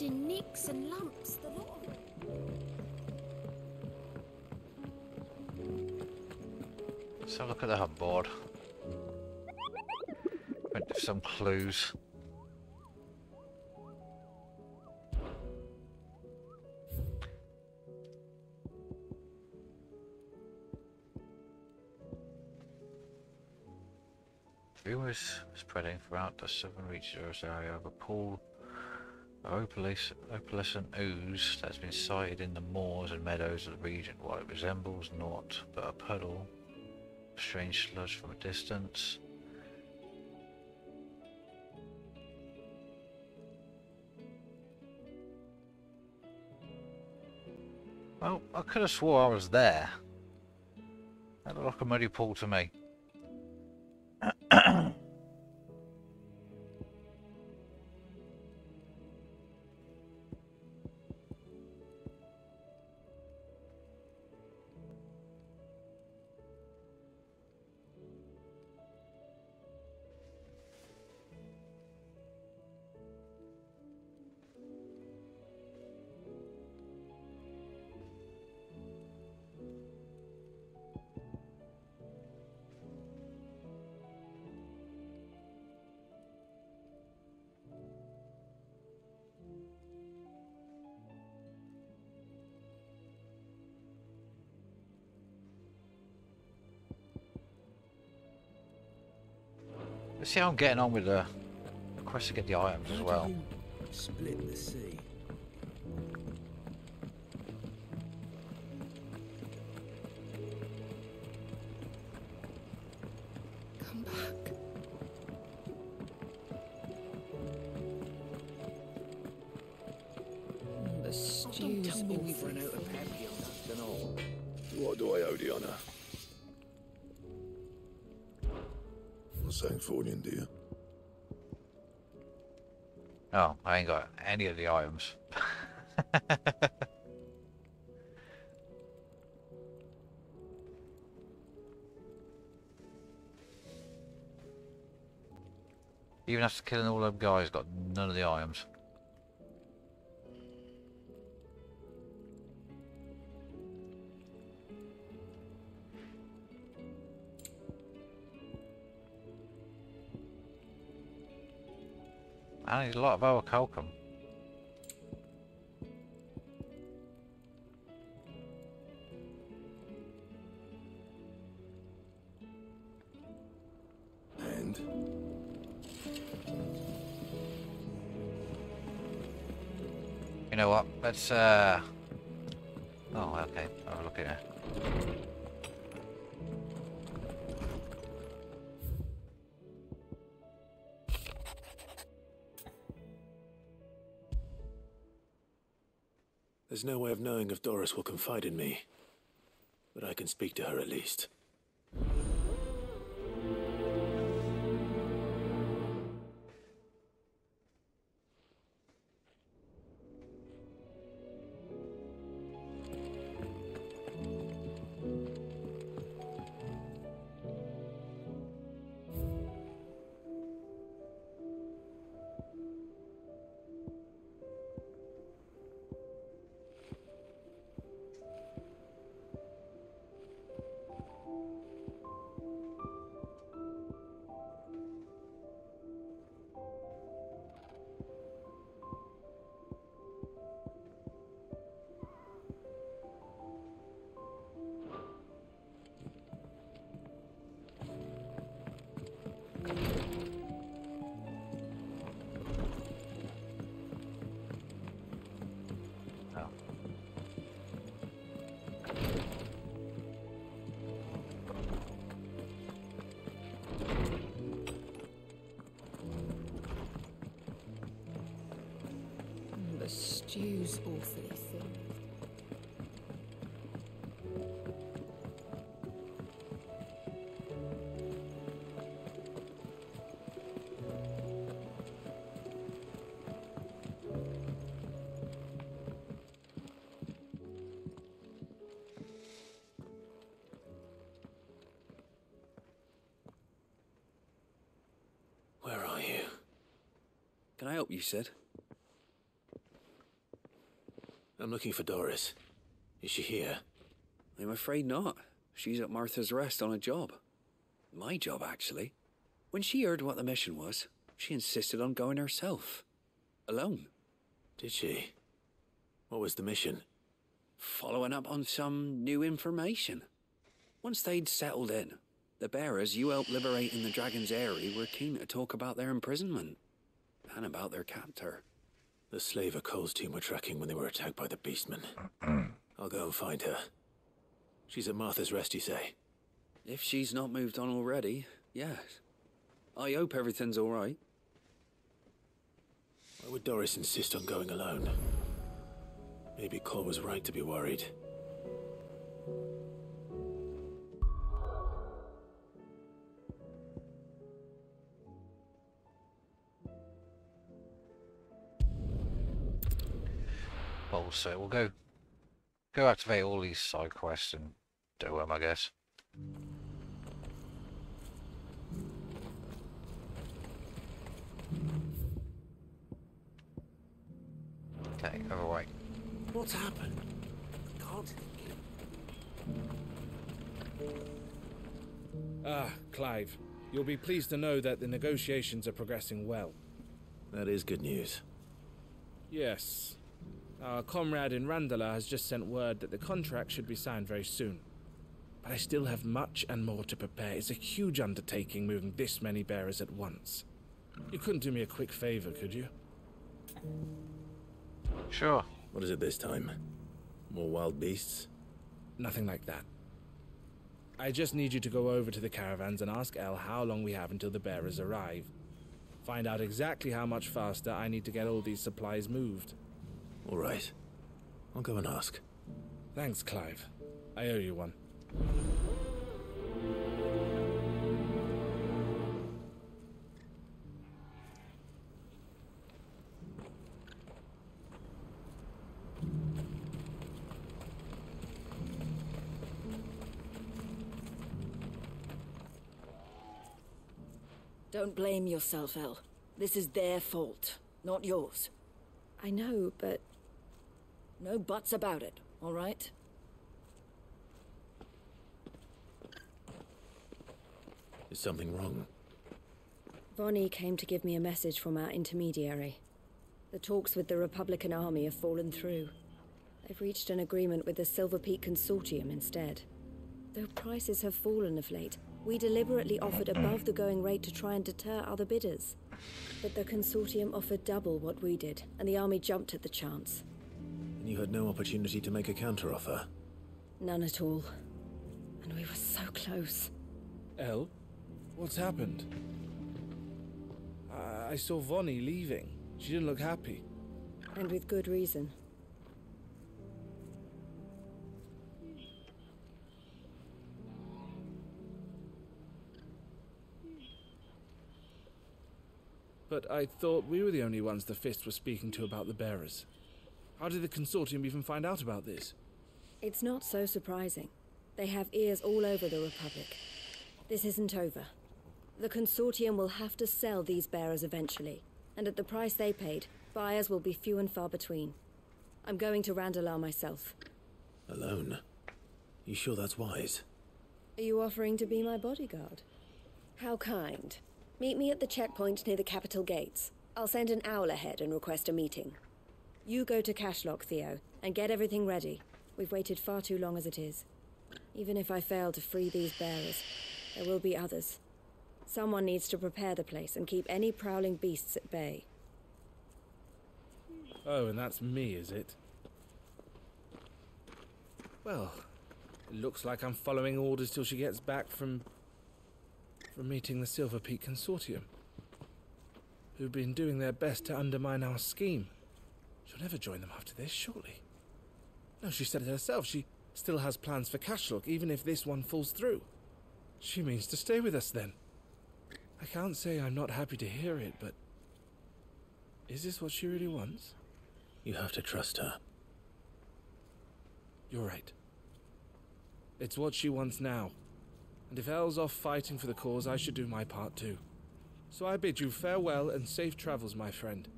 covered in nicks and lumps, the lot of them. Let's have a look at the hub board. Went with some clues. Rumors spreading throughout the southern reaches of this area of a pool of opalescent ooze that has been sighted in the moors and meadows of the region. While it resembles naught but a puddle of strange sludge from a distance. Well, I could have swore I was there. That looked like a muddy pool to me. Let's see how I'm getting on with the quest to get the items as well. Split the sea. Come back. The stew's We've awful. run out of peppy on that and all. What do I owe the honour? Sancfordian, do you? Oh, I ain't got any of the items. Even after killing all them guys, got none of the items. I need a lot of orichalcum. And? You know what? Let's oh, okay. I'll look at it. There's no way of knowing if Doris will confide in me, but I can speak to her at least. The stew's awfully thin. Where are you? Can I help you, Sid? I'm looking for Doris. Is she here? I'm afraid not. She's at Martha's Rest on a job. My job, actually. When she heard what the mission was, she insisted on going herself. Alone. Did she? What was the mission? Following up on some new information. Once they'd settled in, the bearers you helped liberate in the Dragon's Eyrie were keen to talk about their imprisonment. And about their captor. The slaver Cole's team were tracking when they were attacked by the Beastmen. I'll go and find her. She's at Martha's Rest, you say? If she's not moved on already, yes. I hope everything's all right. Why would Doris insist on going alone? Maybe Cole was right to be worried. Well, so we'll go activate all these side quests and do them, I guess. Okay, overweight. What's happened? God. Ah, Clive. You'll be pleased to know that the negotiations are progressing well. That is good news. Yes. Our comrade in Randala has just sent word that the contract should be signed very soon. But I still have much and more to prepare. It's a huge undertaking moving this many bearers at once. You couldn't do me a quick favor, could you? Sure. What is it this time? More wild beasts? Nothing like that. I just need you to go over to the caravans and ask El how long we have until the bearers arrive. Find out exactly how much faster I need to get all these supplies moved. All right. I'll go and ask. Thanks, Clive. I owe you one. Don't blame yourself, El. This is their fault, not yours. I know, but No buts about it, all right? Is something wrong? Vonnie came to give me a message from our intermediary. The talks with the Republican Army have fallen through. They've reached an agreement with the Silver Peak Consortium instead. Though prices have fallen of late, we deliberately offered above the going rate to try and deter other bidders. But the Consortium offered double what we did, and the Army jumped at the chance. And you had no opportunity to make a counteroffer? None at all. And we were so close. El? What's happened? I saw Vonnie leaving. She didn't look happy. And with good reason. But I thought we were the only ones the Fist were speaking to about the bearers. How did the Consortium even find out about this? It's not so surprising. They have ears all over the Republic. This isn't over. The Consortium will have to sell these bearers eventually, and at the price they paid, buyers will be few and far between. I'm going to Randalar myself. Alone? You sure that's wise? Are you offering to be my bodyguard? How kind. Meet me at the checkpoint near the capital gates. I'll send an owl ahead and request a meeting. You go to Cashlock, Theo, and get everything ready. We've waited far too long as it is. Even if I fail to free these bearers, there will be others. Someone needs to prepare the place and keep any prowling beasts at bay. Oh, and that's me, is it? Well, it looks like I'm following orders till she gets back from meeting the Silver Peak Consortium, who've been doing their best to undermine our scheme. She'll never join them after this, surely. No, she said it herself. She still has plans for Cashlock, even if this one falls through. She means to stay with us, then. I can't say I'm not happy to hear it, but... is this what she really wants? You have to trust her. You're right. It's what she wants now. And if Elle's off fighting for the cause, I should do my part too. So I bid you farewell and safe travels, my friend.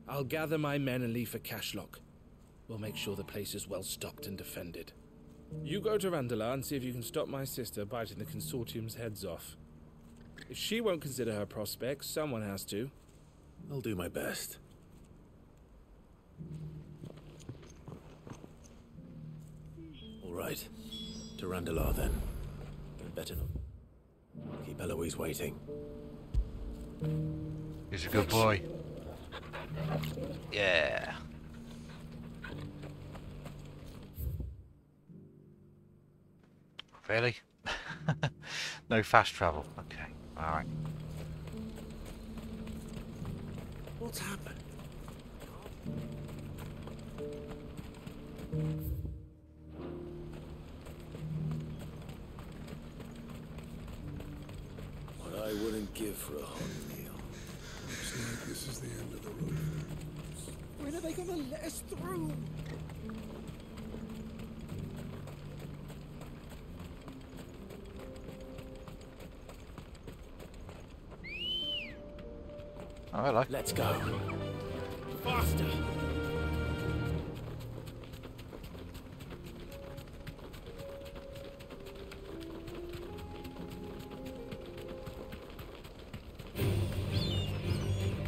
I'll gather my men and leave for Cashlock. We'll make sure the place is well stocked and defended. You go to Randalar and see if you can stop my sister biting the Consortium's heads off. If she won't consider her prospects, someone has to. I'll do my best. All right. To Randalar, then. But better not keep Eloise waiting. He's a good boy. Yeah. Really? No fast travel. Okay. Alright. What's happened? What I wouldn't give for a hot meal. Looks like this is the end of the road. When are they gonna let us through? Oh, hello. Let's go. Faster!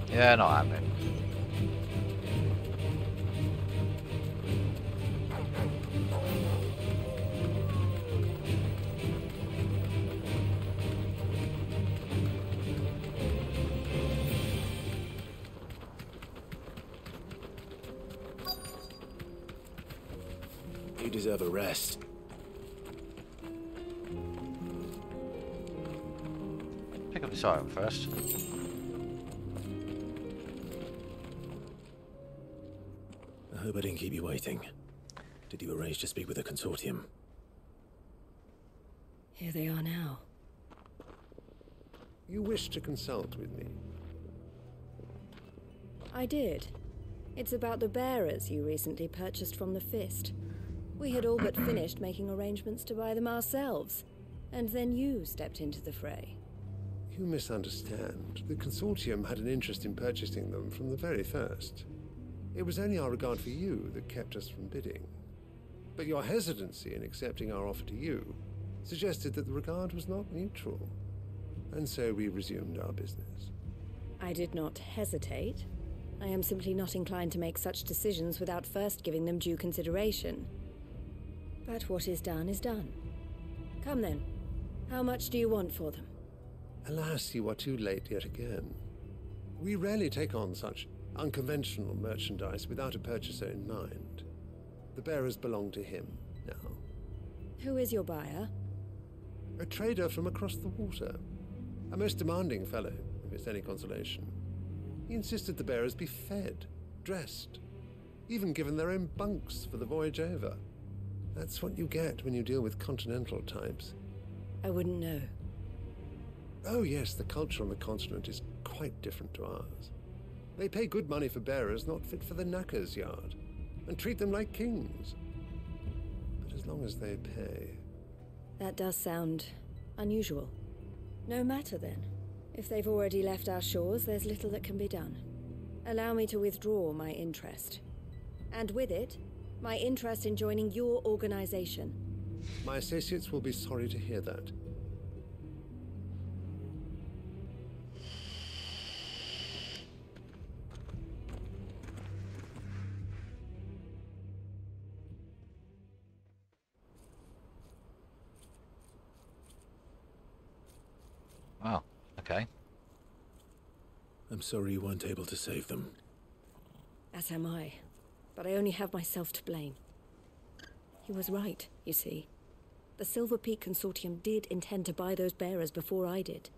Yeah, not happening. You deserve a rest. Pick up this item first. I hope I didn't keep you waiting. Did you arrange to speak with the Consortium? Here they are now. You wish to consult with me? I did. It's about the bearers you recently purchased from the Fist. We had all but finished making arrangements to buy them ourselves, and then you stepped into the fray. You misunderstand. The Consortium had an interest in purchasing them from the very first. It was only our regard for you that kept us from bidding. But your hesitancy in accepting our offer to you suggested that the regard was not mutual. And so we resumed our business. I did not hesitate. I am simply not inclined to make such decisions without first giving them due consideration. But what is done is done. Come then. How much do you want for them? Alas, you are too late yet again. We rarely take on such unconventional merchandise without a purchaser in mind. The bearers belong to him now. Who is your buyer? A trader from across the water. A most demanding fellow, if it's any consolation. He insisted the bearers be fed, dressed, even given their own bunks for the voyage over. That's what you get when you deal with continental types. I wouldn't know. Oh yes, the culture on the continent is quite different to ours. They pay good money for bearers not fit for the knacker's yard, and treat them like kings. But as long as they pay... That does sound unusual. No matter then. If they've already left our shores, there's little that can be done. Allow me to withdraw my interest. And with it, my interest in joining your organization. My associates will be sorry to hear that. Wow, okay. I'm sorry you weren't able to save them. As am I. But I only have myself to blame. He was right, you see. The Silver Peak Consortium did intend to buy those bearers before I did.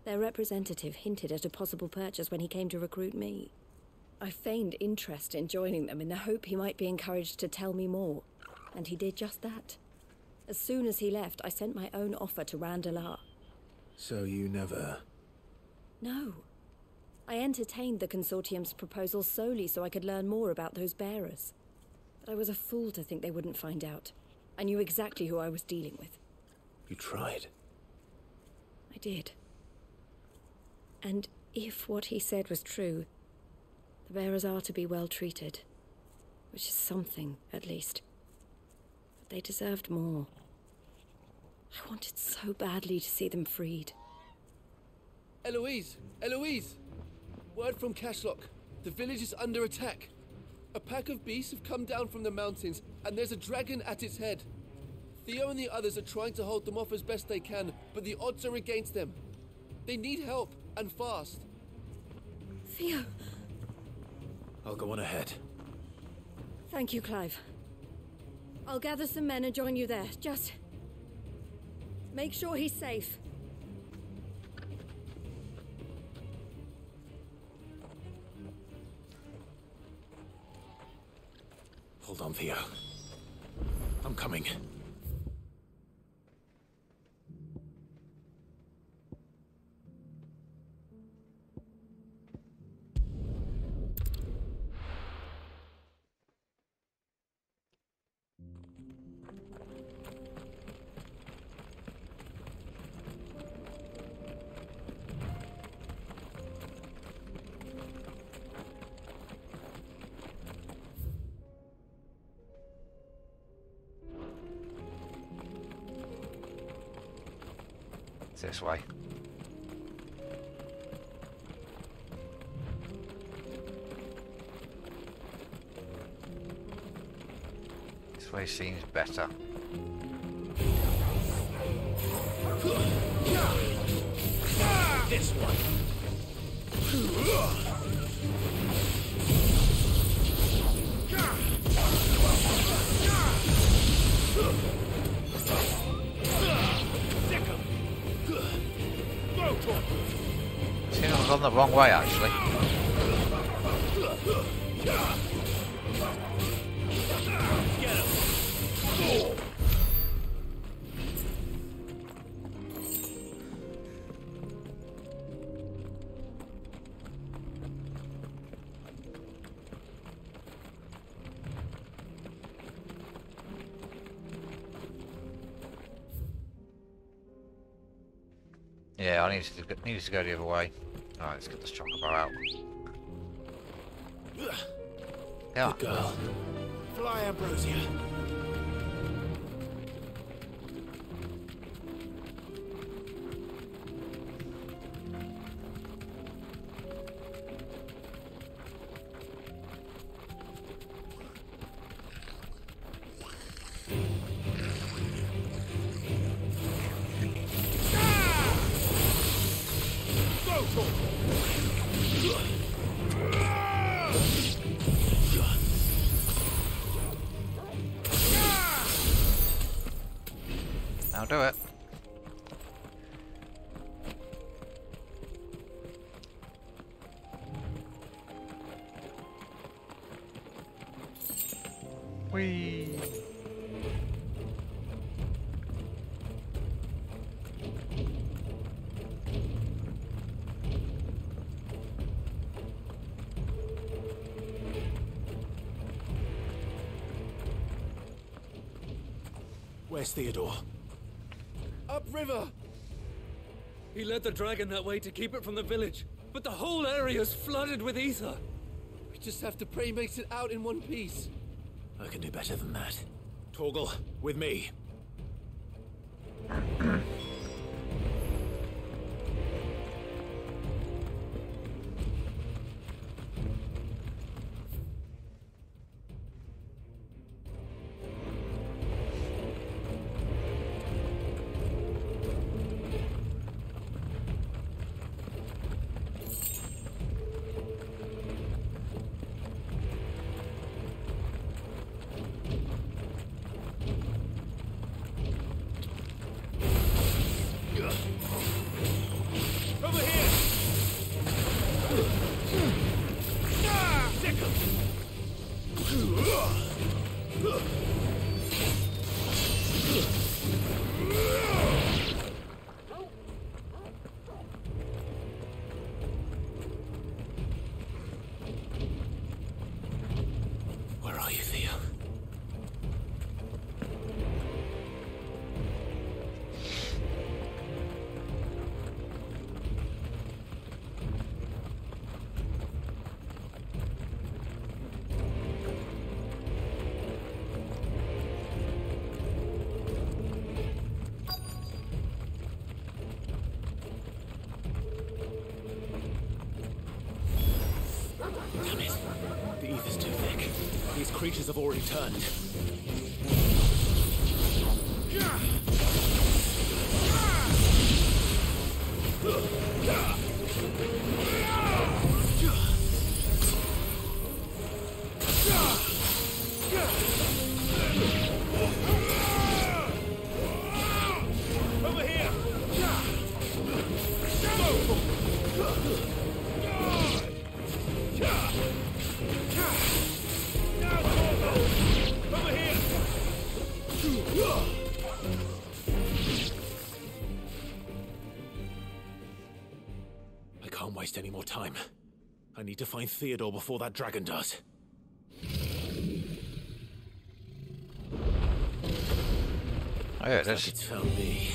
Their representative hinted at a possible purchase when he came to recruit me. I feigned interest in joining them in the hope he might be encouraged to tell me more, and he did just that. As soon as he left, I sent my own offer to Randalar. So you never... No. I entertained the Consortium's proposal solely so I could learn more about those bearers. But I was a fool to think they wouldn't find out. I knew exactly who I was dealing with. You tried. I did. And if what he said was true, the bearers are to be well treated. which is something, at least. But they deserved more. I wanted so badly to see them freed. Eloise! Eloise! Word from Cashlock. The village is under attack. A pack of beasts have come down from the mountains, and there's a dragon at its head. Theo and the others are trying to hold them off as best they can, but the odds are against them. They need help, and fast. Theo! I'll go on ahead. Thank you, Clive. I'll gather some men and join you there. Just make sure he's safe. Hold on, Theo. I'm coming. This way. This way seems better. This one. Seems I've gone the wrong way, actually. Yeah, I needed to go the other way. Alright, let's get this chocobo out. Yeah. Good girl. Fly, Ambrosia. Now do it. Whee! Where's Theodore? Upriver! He led the dragon that way to keep it from the village, but the whole area's flooded with ether. We just have to pray he makes it out in one piece. I can do better than that. Torgal, with me. creatures have already turned. Over here! Over here! I can't waste any more time. I need to find Theodore before that dragon does. Oh yeah, Looks like it's found me.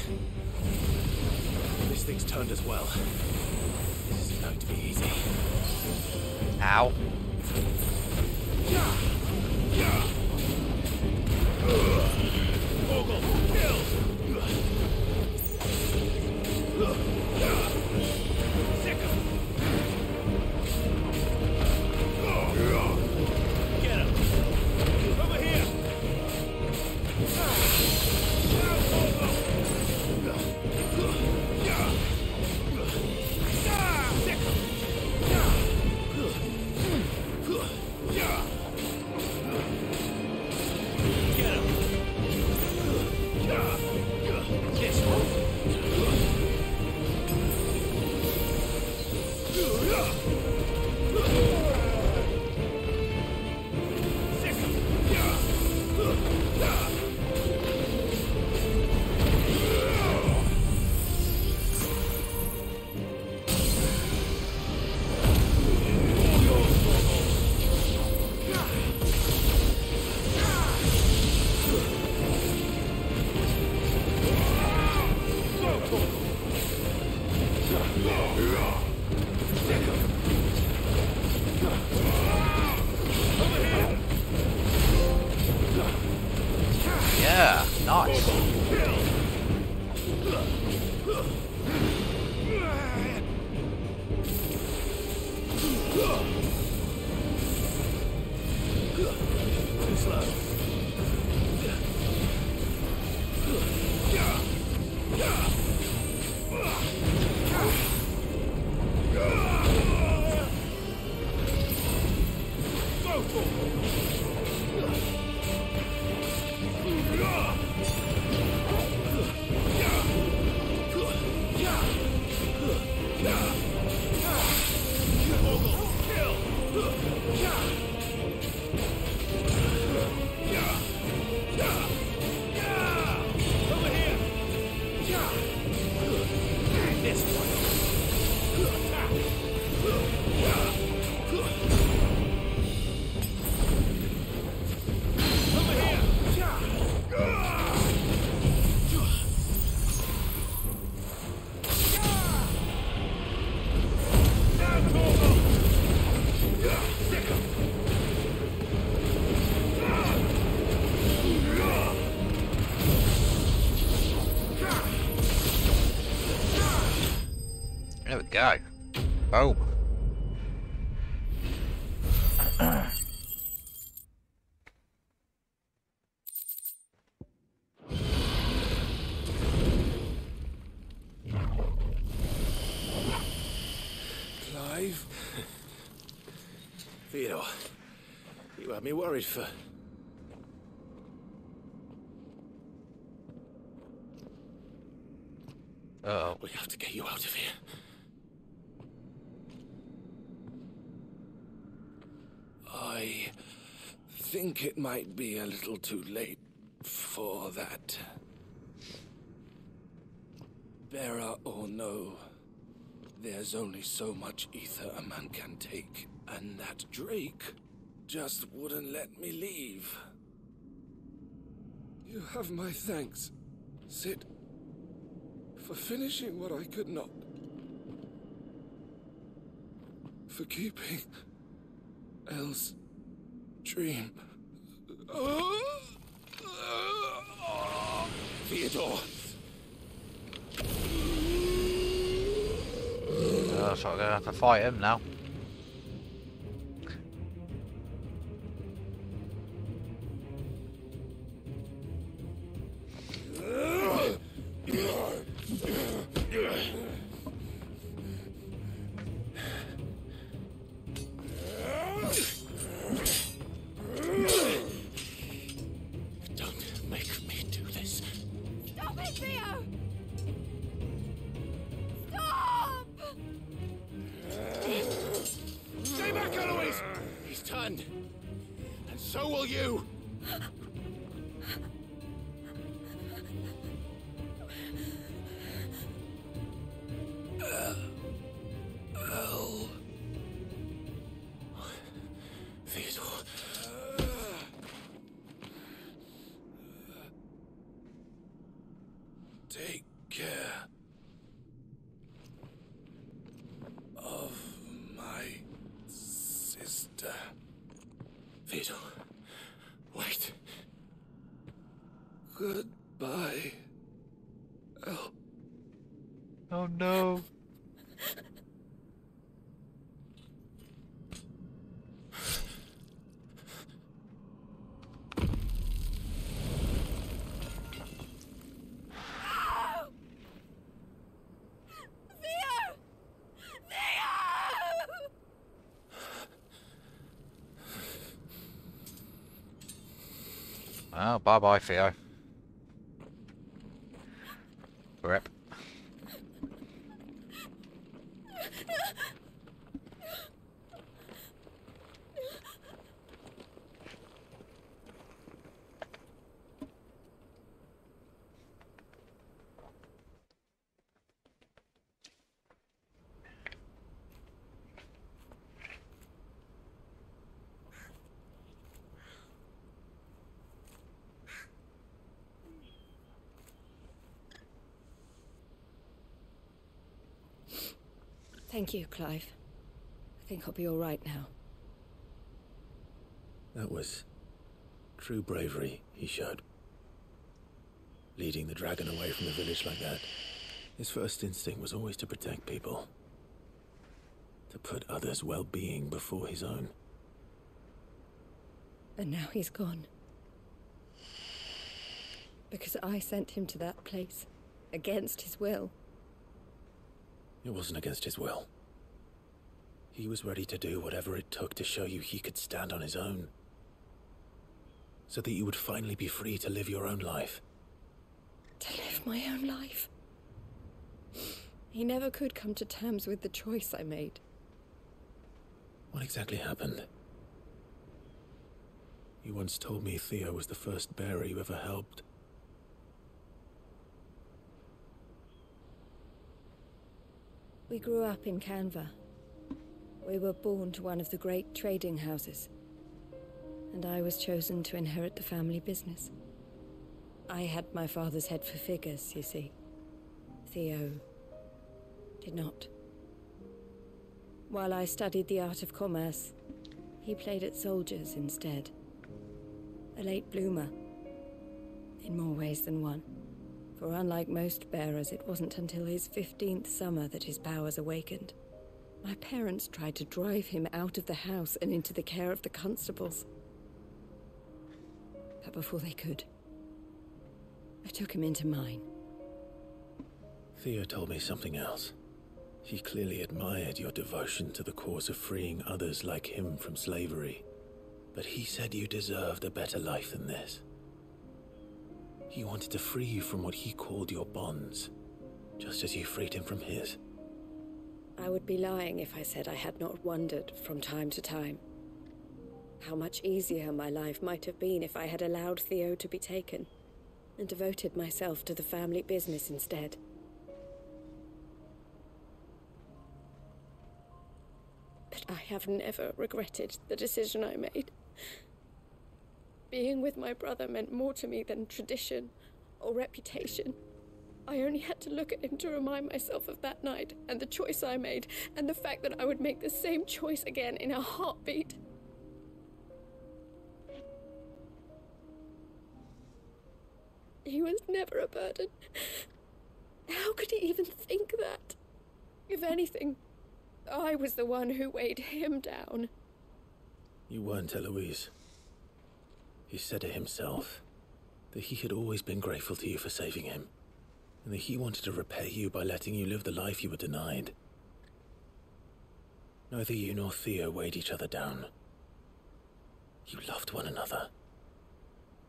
This thing's turned as well. This isn't going to be easy. Ow. Ogle, kill! Sick him! Get him! Over here! Yeah, nice. Too slow. There we go. Boom. Clive? Theodore, you had me worried for... Uh-oh. We have to get you out of here. I think it might be a little too late for that. Bearer or no, there's only so much ether a man can take, and that Drake just wouldn't let me leave. You have my thanks, Sid, for finishing what I could not. For keeping Elle's dream. Theodore! So I'm gonna have to fight him now. kill you! Theodore. Take care of my sister. Theodore. Wait. Goodbye. Oh. Oh no. Well, bye-bye, Theo. Rip. Thank you, Clive. I think I'll be all right now. That was true bravery he showed. Leading the dragon away from the village like that. His first instinct was always to protect people. To put others' well-being before his own. And now he's gone. Because I sent him to that place. Against his will. It wasn't against his will. He was ready to do whatever it took to show you he could stand on his own. So that you would finally be free to live your own life. To live my own life? He never could come to terms with the choice I made. What exactly happened? You once told me Theo was the first bearer you ever helped. We grew up in Canva. We were born to one of the great trading houses. And I was chosen to inherit the family business. I had my father's head for figures, you see. Theo did not. While I studied the art of commerce, he played at soldiers instead. A late bloomer, in more ways than one. For unlike most bearers, it wasn't until his 15th summer that his powers awakened. My parents tried to drive him out of the house and into the care of the constables. But before they could, I took him into mine. Theo told me something else. He clearly admired your devotion to the cause of freeing others like him from slavery. But he said you deserved a better life than this. He wanted to free you from what he called your bonds, just as you freed him from his. I would be lying if I said I had not wondered from time to time how much easier my life might have been if I had allowed Theo to be taken and devoted myself to the family business instead. But I have never regretted the decision I made. Being with my brother meant more to me than tradition or reputation. I only had to look at him to remind myself of that night and the choice I made and the fact that I would make the same choice again in a heartbeat. He was never a burden. How could he even think that? If anything, I was the one who weighed him down. You weren't, Eloise. He said it himself, that he had always been grateful to you for saving him, and that he wanted to repay you by letting you live the life you were denied. Neither you nor Theo weighed each other down. You loved one another.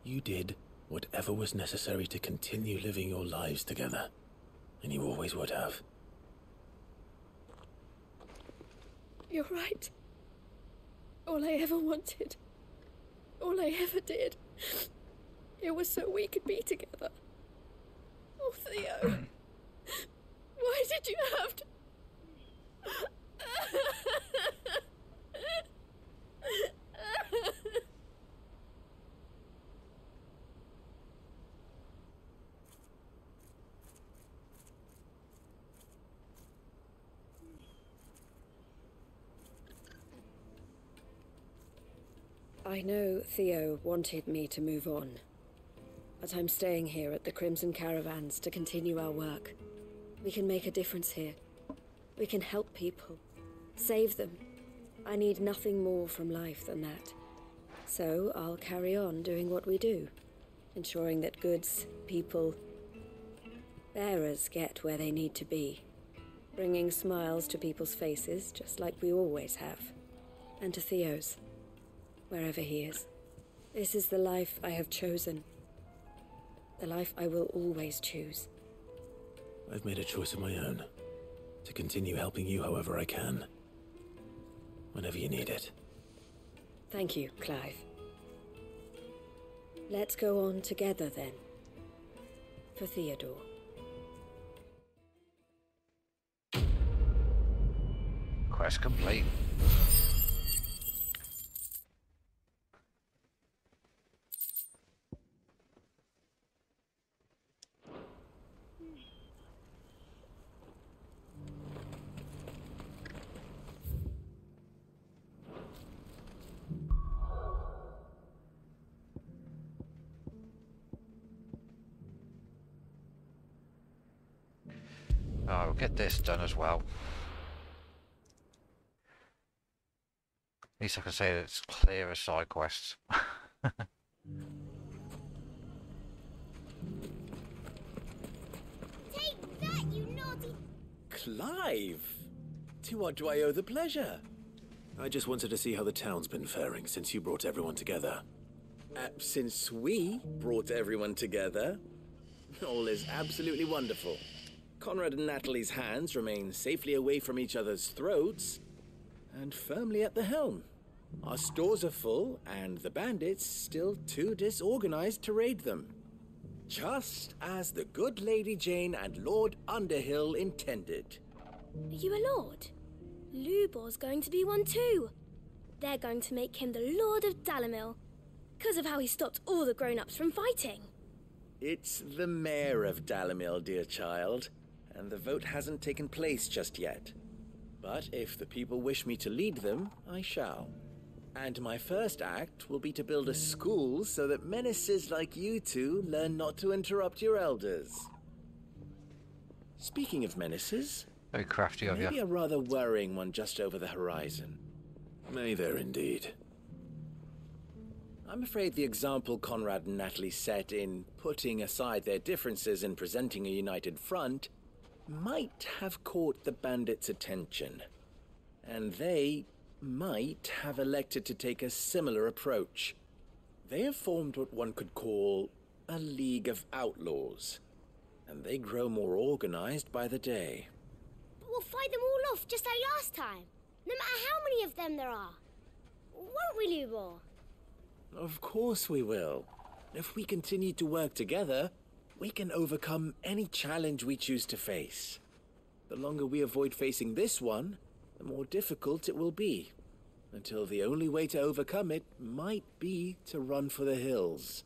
You did whatever was necessary to continue living your lives together, and you always would have. You're right. All I ever wanted, all I ever did. It was so we could be together. Oh, Theo. Why did you have to... I know Theo wanted me to move on, but I'm staying here at the Crimson Caravans to continue our work. We can make a difference here. We can help people, save them. I need nothing more from life than that. So I'll carry on doing what we do, ensuring that goods, people, bearers get where they need to be, bringing smiles to people's faces just like we always have, and to Theo's, wherever he is. This is the life I have chosen, the life I will always choose. I've made a choice of my own, to continue helping you however I can, whenever you need it. Thank you, Clive. Let's go on together then, for Theodore. Quest complete. Oh, we'll get this done as well. At least I can say that it's clear as side quests. Take that, you naughty... Clive! To what do I owe the pleasure? I just wanted to see how the town's been faring since you brought everyone together. Since we brought everyone together, all is absolutely wonderful. Conrad and Natalie's hands remain safely away from each other's throats and firmly at the helm. Our stores are full and the bandits still too disorganized to raid them. Just as the good Lady Jane and Lord Underhill intended. Are you a lord? Lubor's going to be one too. They're going to make him the Lord of Dalamil, because of how he stopped all the grown-ups from fighting. It's the mayor of Dalamil, dear child, and the vote hasn't taken place just yet. But if the people wish me to lead them, I shall. And my first act will be to build a school so that menaces like you two learn not to interrupt your elders. Speaking of menaces, Very crafty of maybe you. a rather worrying one just over the horizon. May there indeed. I'm afraid the example Conrad and Natalie set in putting aside their differences and presenting a united front might have caught the bandits' attention. And they might have elected to take a similar approach. They have formed what one could call a League of Outlaws, and they grow more organized by the day. But we'll fight them all off just like last time, no matter how many of them there are. Won't we, Lubor? Of course we will. If we continue to work together, we can overcome any challenge we choose to face. The longer we avoid facing this one, the more difficult it will be, until the only way to overcome it might be to run for the hills.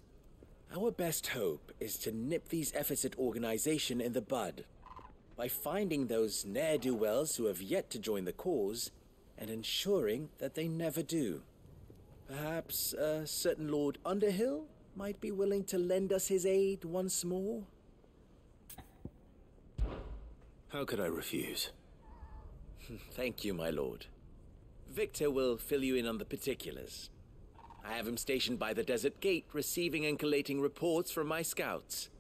Our best hope is to nip these efforts at organization in the bud, by finding those ne'er-do-wells who have yet to join the cause, and ensuring that they never do. Perhaps a certain Lord Underhill might be willing to lend us his aid once more? How could I refuse? Thank you, my lord. Victor will fill you in on the particulars. I have him stationed by the Desert Gate, receiving and collating reports from my scouts.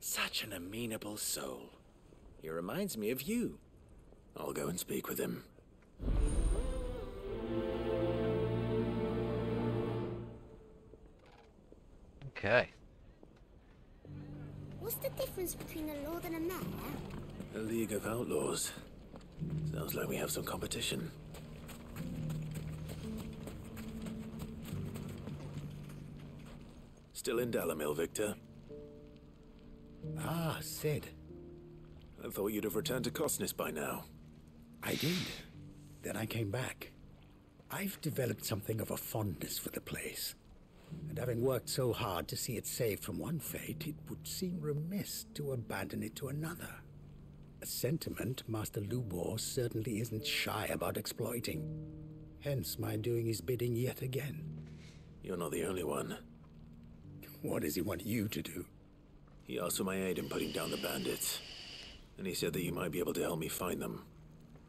Such an amenable soul. He reminds me of you. I'll go and speak with him. Okay. What's the difference between a lord and a mayor? A League of Outlaws. Sounds like we have some competition. Still in Dalamil, Victor? Ah, Sid. I thought you'd have returned to Cosnis by now. I did. Then I came back. I've developed something of a fondness for the place. And having worked so hard to see it saved from one fate, it would seem remiss to abandon it to another. A sentiment Master Lubor certainly isn't shy about exploiting. Hence my doing his bidding yet again. You're not the only one. What does he want you to do? He asked for my aid in putting down the bandits. And he said that you might be able to help me find them.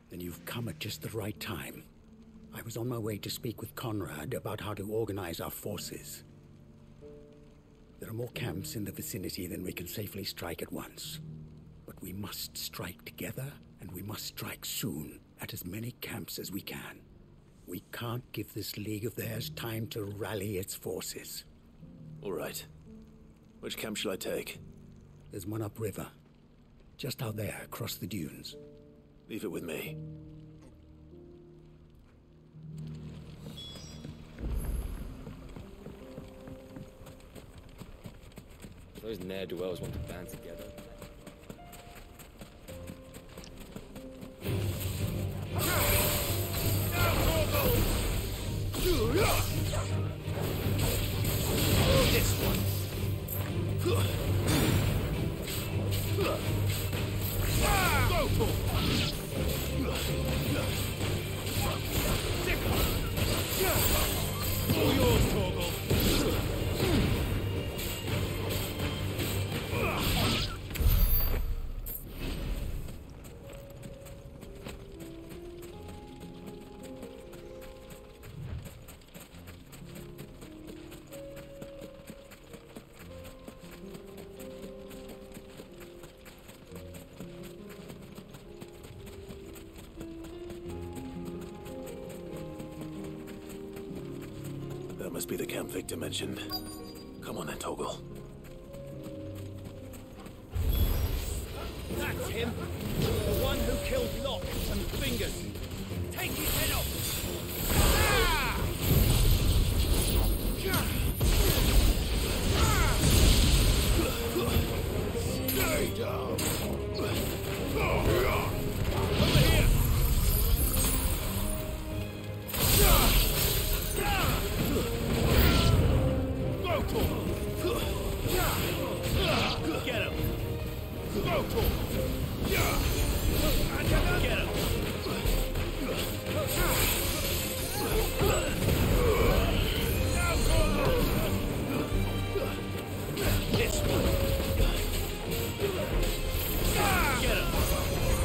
Then you've come at just the right time. I was on my way to speak with Conrad about how to organize our forces. There are more camps in the vicinity than we can safely strike at once. But we must strike together, and we must strike soon at as many camps as we can. We can't give this league of theirs time to rally its forces. All right. Which camp shall I take? There's one upriver. Just out there, across the dunes. Leave it with me. Those ne'er-do-wells want to band together. This one. Go for all yours, Torgal. That must be the camp Victor mentioned. Come on then, Torgal. That's him. The one who killed Locke and Fingers. Take his head off. Stay down. Over here. Go, Torgal. Get him. Go, Torgal. Get him. This one. Get him. Go, Torgal.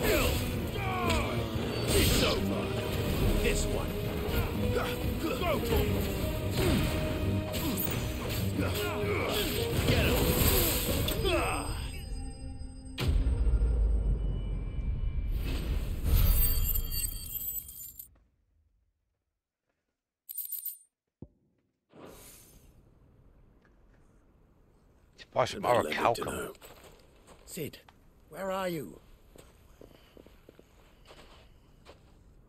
Get him. It's over. This one. Go, Torgal. Get him. Buy some orichalcum. Sid, where are you?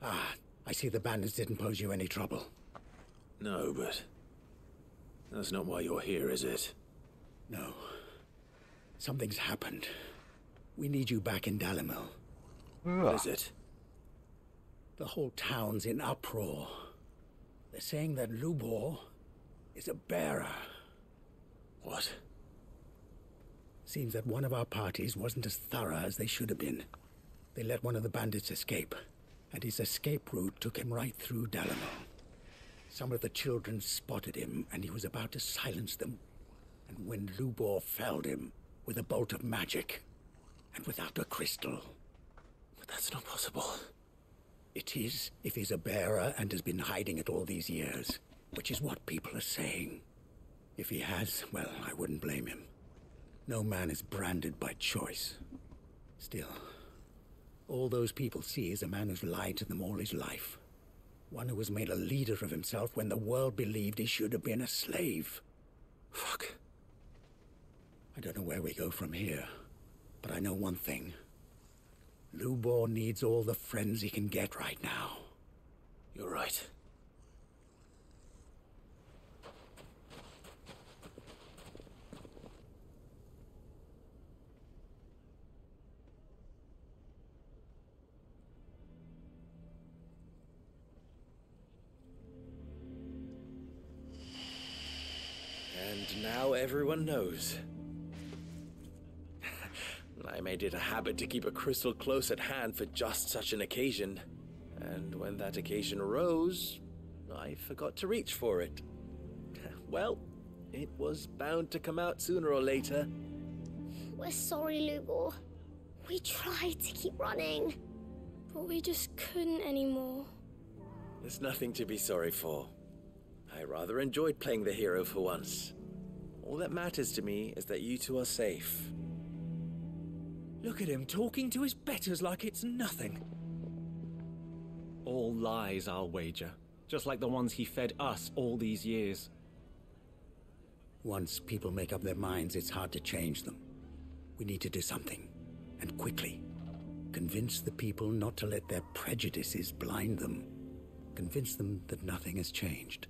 Ah, I see the bandits didn't pose you any trouble. No, but that's not why you're here, is it? No. Something's happened. We need you back in Dalamil. What is it? The whole town's in uproar. They're saying that Lubor is a bearer. What? Seems that one of our parties wasn't as thorough as they should have been. They let one of the bandits escape, and his escape route took him right through Dalamil. Some of the children spotted him, and he was about to silence them. And when Lubor felled him with a bolt of magic, and without a crystal. But that's not possible. It is, if he's a bearer and has been hiding it all these years, which is what people are saying. If he has, well, I wouldn't blame him. No man is branded by choice. Still, all those people see is a man who's lied to them all his life. One who was made a leader of himself when the world believed he should have been a slave. Fuck. I don't know where we go from here, but I know one thing. Lubor needs all the friends he can get right now. You're right. And now everyone knows. I made it a habit to keep a crystal close at hand for just such an occasion. And when that occasion arose, I forgot to reach for it. Well, it was bound to come out sooner or later. We're sorry, Lubor. We tried to keep running, but we just couldn't anymore. There's nothing to be sorry for. I rather enjoyed playing the hero for once. All that matters to me is that you two are safe. Look at him talking to his betters like it's nothing. All lies, I'll wager. Just like the ones he fed us all these years. Once people make up their minds, it's hard to change them. We need to do something, and quickly. Convince the people not to let their prejudices blind them. Convince them that nothing has changed.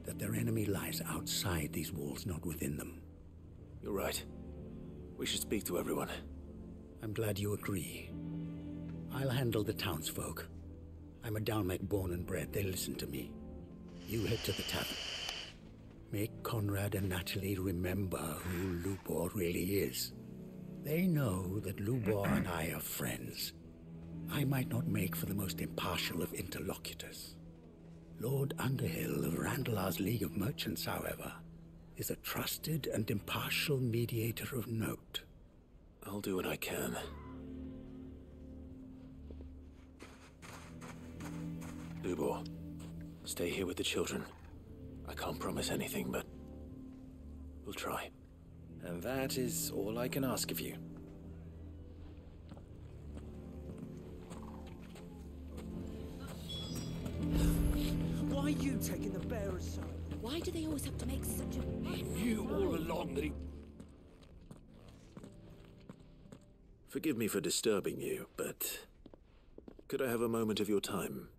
That their enemy lies outside these walls, not within them. You're right. We should speak to everyone. I'm glad you agree. I'll handle the townsfolk. I'm a Dalmek born and bred. They listen to me. You head to the tavern. Make Conrad and Natalie remember who Lubor really is. They know that Lubor and I are friends. I might not make for the most impartial of interlocutors. Lord Underhill of Randalar's League of Merchants, however, is a trusted and impartial mediator of note. I'll do what I can. Lubor, stay here with the children. I can't promise anything, but we'll try. And that is all I can ask of you. Why are you taking the bearer's side? Why do they always have to make such a... I knew all along that he... Forgive me for disturbing you, but could I have a moment of your time?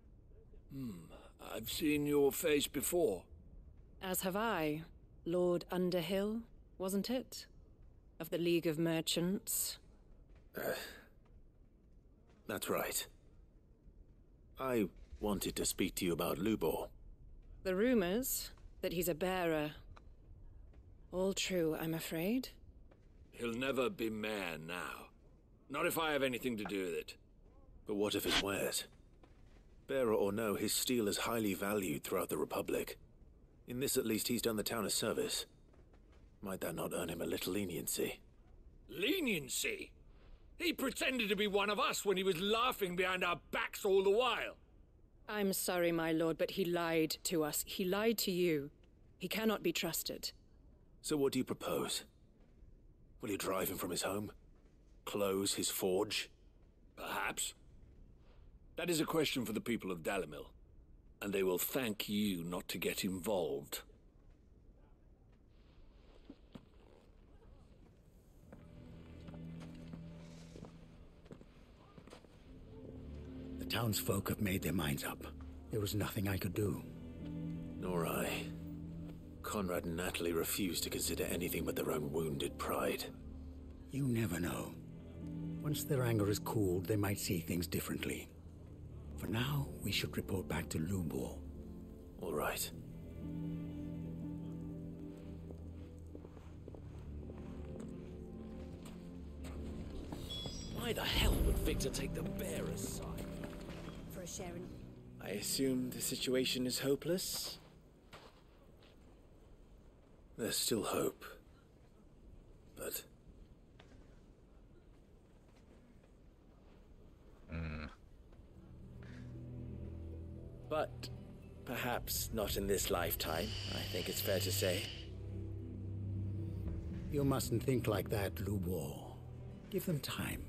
I've seen your face before. As have I. Lord Underhill, wasn't it? Of the League of Merchants. That's right. I wanted to speak to you about Lubor. The rumors that he's a bearer. All true, I'm afraid. He'll never be mayor now. Not if I have anything to do with it. But what of his wares? Bearer or no, his steel is highly valued throughout the Republic. In this at least, he's done the town a service. Might that not earn him a little leniency? Leniency? He pretended to be one of us when he was laughing behind our backs all the while. I'm sorry, my lord, but he lied to us. He lied to you. He cannot be trusted. So what do you propose? Will you drive him from his home? Close his forge? Perhaps. That is a question for the people of Dalimil, and they will thank you not to get involved. The townsfolk have made their minds up. There was nothing I could do. Nor I. Conrad and Natalie refused to consider anything but their own wounded pride. You never know. Once their anger is cooled, they might see things differently. For now, we should report back to Lubor. All right. Why the hell would Victor take the bearer's side? For a share in... I assume the situation is hopeless? There's still hope. But... But perhaps not in this lifetime, I think it's fair to say. You mustn't think like that, Lubor. Give them time.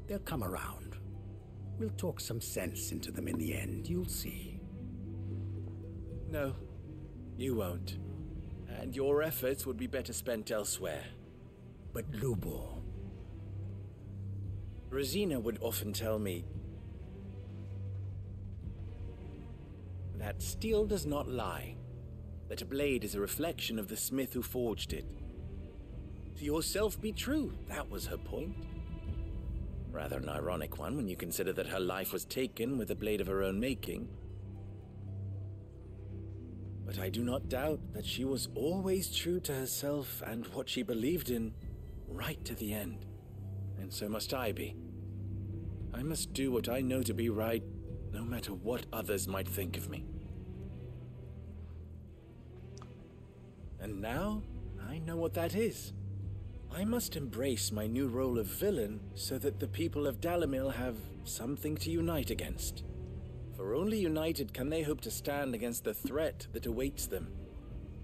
They'll come around. We'll talk some sense into them in the end, you'll see. No, you won't. And your efforts would be better spent elsewhere. But Lubor... Rosina would often tell me that steel does not lie, that a blade is a reflection of the smith who forged it. To yourself be true, that was her point. Rather an ironic one when you consider that her life was taken with a blade of her own making. But I do not doubt that she was always true to herself and what she believed in, right to the end. And so must I be. I must do what I know to be right, no matter what others might think of me. And now, I know what that is. I must embrace my new role of villain so that the people of Dalimil have something to unite against. For only united can they hope to stand against the threat that awaits them.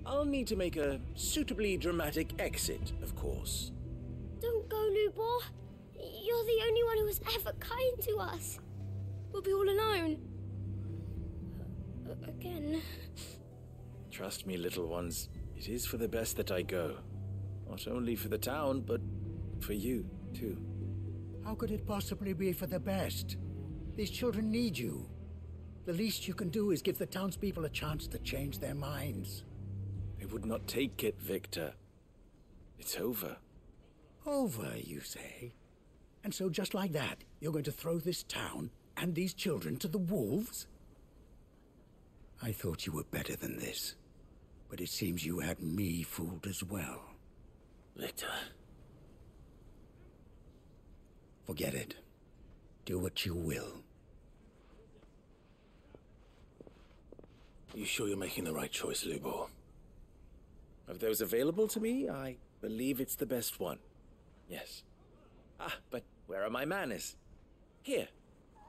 I'll need to make a suitably dramatic exit, of course. Don't go, Lubor. You're the only one who was ever kind to us. We'll be all alone. Again. Trust me, little ones. It is for the best that I go. Not only for the town, but for you, too. How could it possibly be for the best? These children need you. The least you can do is give the townspeople a chance to change their minds. They would not take it, Victor. It's over. Over, you say? And so just like that, you're going to throw this town and these children to the wolves? I thought you were better than this. But it seems you had me fooled as well. Victor. Forget it. Do what you will. You sure you're making the right choice, Lubor? Of those available to me, I believe it's the best one. Yes. Ah, but where are my manners? Here.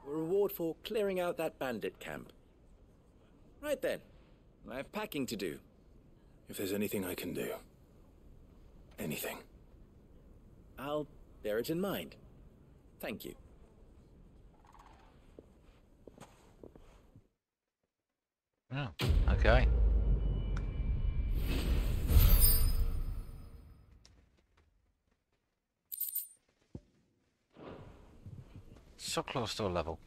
A reward for clearing out that bandit camp. Right then. I have packing to do. If there's anything I can do. Anything. I'll bear it in mind. Thank you. Oh, okay. So close to a level.